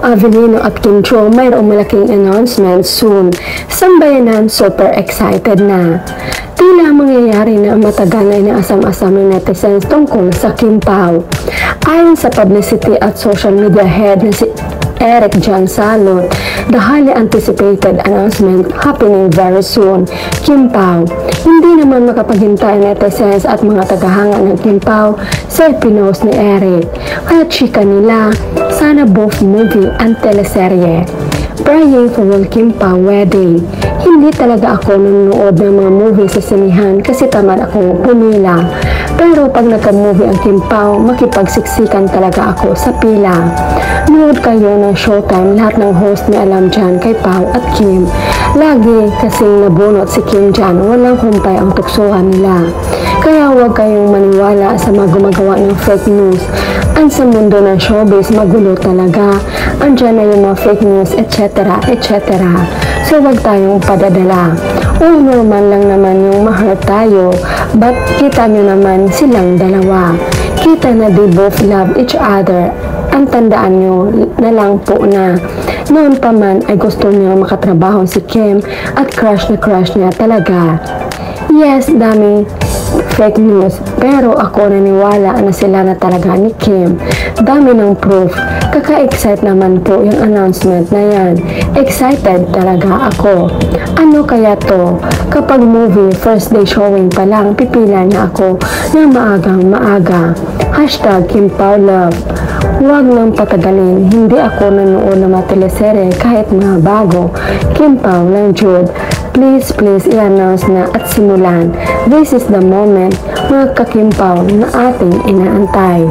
Avelino at Kim Cho mayroong malaking announcement soon. Sambayanan super excited na. Tila mangyayari na matagal na inaasam-asam ng netizens tungkol sa Kim Pao. Ayon sa publicity at social media head na si Eric John Salot, the highly anticipated announcement happening very soon. Kim Pao. Hindi naman makapaghintay netizens at mga tagahanga ng Kim Pao sa pinost ni Eric. Kaya chika nila, sana both movie and teleserye. Praying for Will Kim Pao wedding. Hindi talaga ako nanonood ng mga movie sa sinihan kasi tamad akong pumila. Pero pag nagka-movie ang Kim Pao, makipagsiksikan talaga ako sa pila. Nood kayo ng Showtime, lahat ng host may alam dyan kay Pao at Kim. Lagi kasing nabunot si Kim dyan, walang humpay ang tuksuhan nila. Kaya huwag kayong maniwala sa mga gumagawa ng fake news. Ang sa mundo ng showbiz, magulo talaga. Andyan na yung mga fake news, etc. etc. So huwag tayong padadala. O normal lang naman yung ma-hurt tayo, but kita nyo naman silang dalawa. Kita na they both love each other. Ang tandaan nyo na lang po na noon pa man ay gusto niya makatrabaho si Kim at crush niya talaga. Yes, daming fake news, pero ako naniwala na sila na talaga ni Kim. Dami ng proof. Kaka-excite naman po yung announcement na yan. Excited talaga ako. Ano kaya to? Kapag movie, first day showing pa lang, pipila na ako na maagang maaga. #Kim Pao Love. Huwag nang patagalin, hindi ako nanood ng mga teleserye kahit mga bago. Kim Pao lang Jude. Please, i-announce na at simulan. This is the moment, mga ka-Kim Pao, na ating inaantay.